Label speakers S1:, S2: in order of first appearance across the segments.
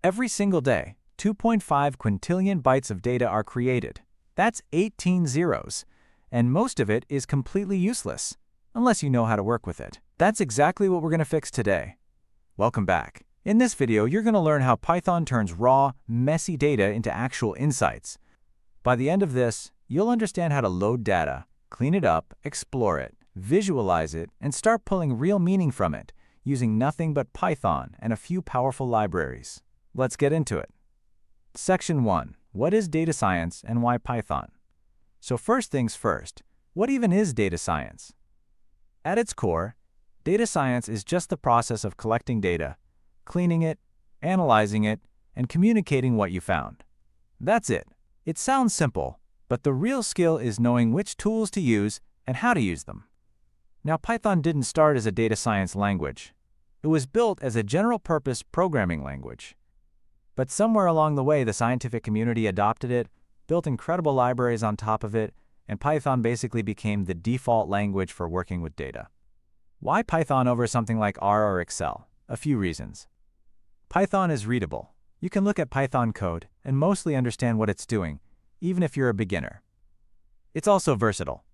S1: Every single day, 2.5 quintillion bytes of data are created. That's 18 zeros, and most of it is completely useless, unless you know how to work with it. That's exactly what we're going to fix today. Welcome back. In this video, you're going to learn how Python turns raw, messy data into actual insights. By the end of this, you'll understand how to load data, clean it up, explore it, visualize it, and start pulling real meaning from it, using nothing but Python and a few powerful libraries. Let's get into it. Section 1. What is data science and why Python? So first things first, what even is data science? At its core, data science is just the process of collecting data, cleaning it, analyzing it, and communicating what you found. That's it. It sounds simple, but the real skill is knowing which tools to use and how to use them. Now, Python didn't start as a data science language. It was built as a general-purpose programming language. But somewhere along the way, the scientific community adopted it, built incredible libraries on top of it, and Python basically became the default language for working with data. Why Python over something like R or Excel? A few reasons. Python is readable. You can look at Python code and mostly understand what it's doing, even if you're a beginner. It's also versatile.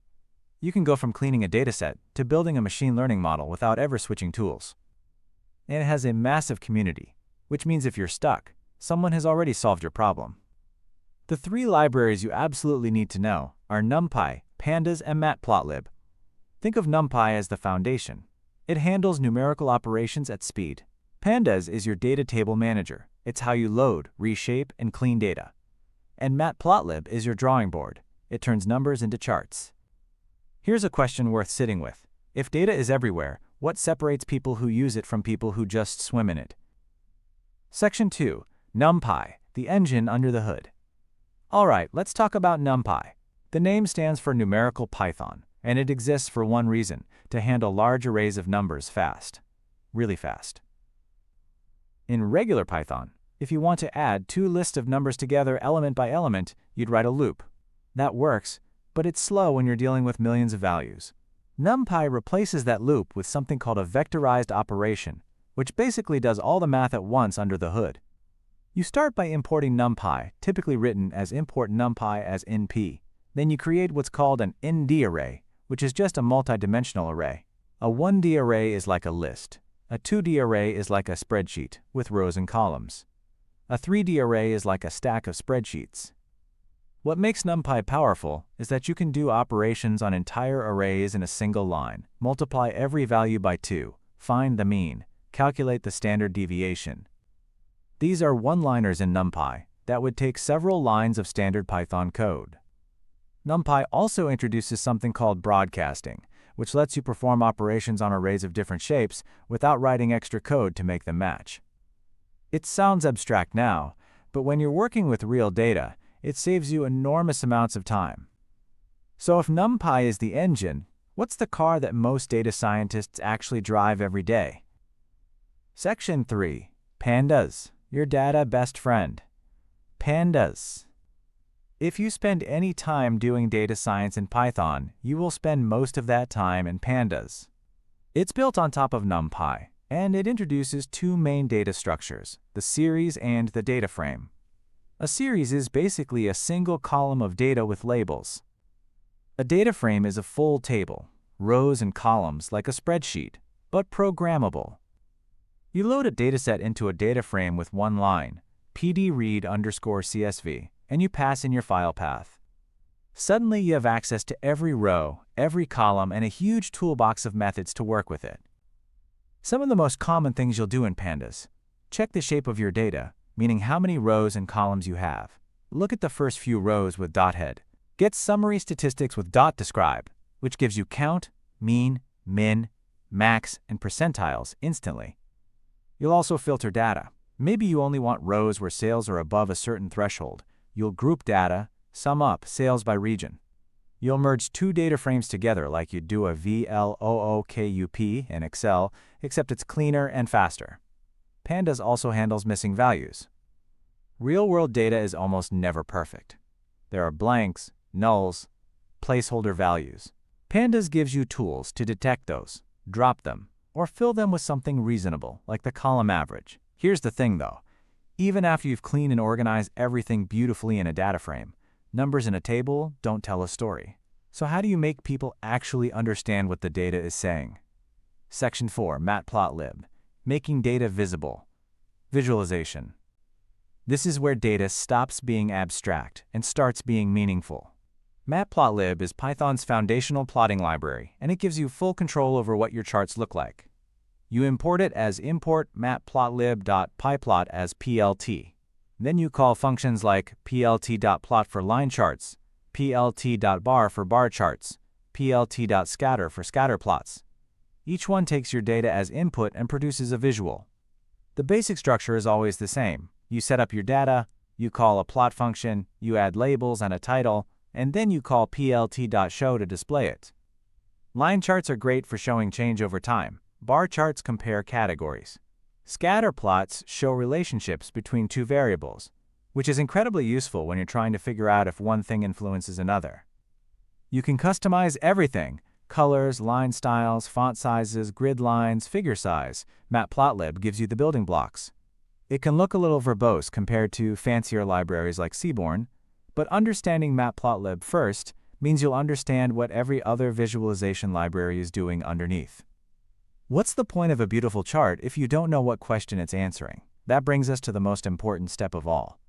S1: You can go from cleaning a dataset to building a machine learning model without ever switching tools. And it has a massive community, which means if you're stuck, someone has already solved your problem. The three libraries you absolutely need to know are NumPy, Pandas, and Matplotlib. Think of NumPy as the foundation. It handles numerical operations at speed. Pandas is your data table manager. It's how you load, reshape, and clean data. And Matplotlib is your drawing board. It turns numbers into charts. Here's a question worth sitting with. If data is everywhere, what separates people who use it from people who just swim in it? Section 2. NumPy, the engine under the hood. Alright, let's talk about NumPy. The name stands for Numerical Python, and it exists for one reason, to handle large arrays of numbers fast. Really fast. In regular Python, if you want to add two lists of numbers together element by element, you'd write a loop. That works, but it's slow when you're dealing with millions of values. NumPy replaces that loop with something called a vectorized operation, which basically does all the math at once under the hood. You start by importing NumPy, typically written as import NumPy as NP. Then you create what's called an ND array, which is just a multidimensional array. A 1D array is like a list. A 2D array is like a spreadsheet, with rows and columns. A 3D array is like a stack of spreadsheets. What makes NumPy powerful is that you can do operations on entire arrays in a single line, multiply every value by 2, find the mean, calculate the standard deviation. These are one-liners in NumPy that would take several lines of standard Python code. NumPy also introduces something called broadcasting, which lets you perform operations on arrays of different shapes without writing extra code to make them match. It sounds abstract now, but when you're working with real data, it saves you enormous amounts of time. So if NumPy is the engine, what's the car that most data scientists actually drive every day? Section 3. Pandas, your data best friend. Pandas. If you spend any time doing data science in Python, you will spend most of that time in Pandas. It's built on top of NumPy, and it introduces two main data structures, the series and the data frame. A series is basically a single column of data with labels. A data frame is a full table, rows and columns like a spreadsheet, but programmable. You load a dataset into a data frame with one line, pdread_csv, and you pass in your file path. Suddenly you have access to every row, every column, and a huge toolbox of methods to work with it. Some of the most common things you'll do in Pandas. Check the shape of your data, meaning how many rows and columns you have. Look at the first few rows with .head. Get summary statistics with .describe, which gives you count, mean, min, max, and percentiles instantly. You'll also filter data. Maybe you only want rows where sales are above a certain threshold. You'll group data, sum up sales by region. You'll merge two data frames together like you'd do a VLOOKUP in Excel, except it's cleaner and faster. Pandas also handles missing values. Real-world data is almost never perfect. There are blanks, nulls, placeholder values. Pandas gives you tools to detect those, drop them, or fill them with something reasonable, like the column average. Here's the thing though. Even after you've cleaned and organized everything beautifully in a data frame, numbers in a table don't tell a story. So how do you make people actually understand what the data is saying? Section 4, Matplotlib, Making Data Visible. Visualization. This is where data stops being abstract and starts being meaningful. Matplotlib is Python's foundational plotting library, and it gives you full control over what your charts look like. You import it as import matplotlib.pyplot as PLT. Then you call functions like plt.plot for line charts, plt.bar for bar charts, plt.scatter for scatter plots. Each one takes your data as input and produces a visual. The basic structure is always the same. You set up your data, you call a plot function, you add labels and a title, and then you call plt.show to display it. Line charts are great for showing change over time. Bar charts compare categories. Scatter plots show relationships between two variables, which is incredibly useful when you're trying to figure out if one thing influences another. You can customize everything: colors, line styles, font sizes, grid lines, figure size. Matplotlib gives you the building blocks. It can look a little verbose compared to fancier libraries like Seaborn, but understanding Matplotlib first means you'll understand what every other visualization library is doing underneath. What's the point of a beautiful chart if you don't know what question it's answering? That brings us to the most important step of all.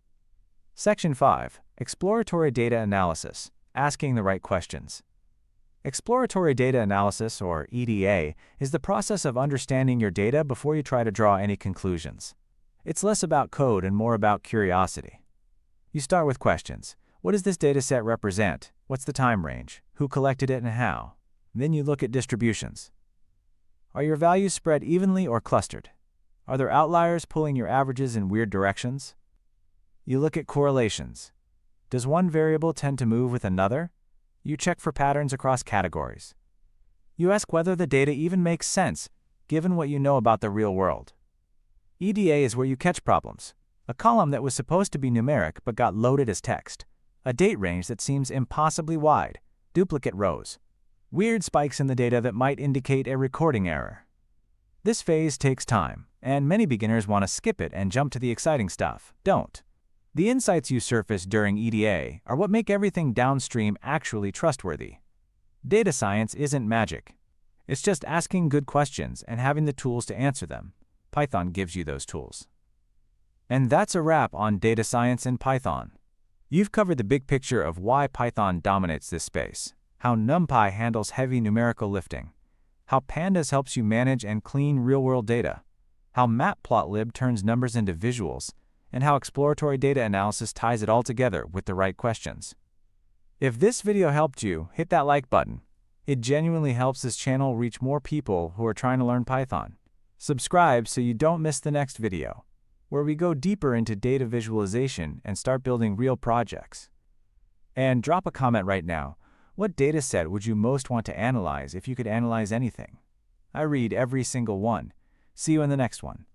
S1: Section 5, Exploratory Data Analysis, Asking the Right Questions. Exploratory data analysis, or EDA, is the process of understanding your data before you try to draw any conclusions. It's less about code and more about curiosity. You start with questions. What does this dataset represent? What's the time range? Who collected it and how? Then you look at distributions. Are your values spread evenly or clustered? Are there outliers pulling your averages in weird directions? You look at correlations. Does one variable tend to move with another? You check for patterns across categories. You ask whether the data even makes sense, given what you know about the real world. EDA is where you catch problems. A column that was supposed to be numeric but got loaded as text. A date range that seems impossibly wide. Duplicate rows. Weird spikes in the data that might indicate a recording error. This phase takes time, and many beginners want to skip it and jump to the exciting stuff. Don't. The insights you surface during EDA are what make everything downstream actually trustworthy. Data science isn't magic. It's just asking good questions and having the tools to answer them. Python gives you those tools. And that's a wrap on data science in Python. You've covered the big picture of why Python dominates this space, how NumPy handles heavy numerical lifting, how Pandas helps you manage and clean real-world data, how Matplotlib turns numbers into visuals, and how exploratory data analysis ties it all together with the right questions. If this video helped you, hit that like button. It genuinely helps this channel reach more people who are trying to learn Python. Subscribe so you don't miss the next video, where we go deeper into data visualization and start building real projects. And drop a comment right now. What dataset would you most want to analyze if you could analyze anything? I read every single one. See you in the next one.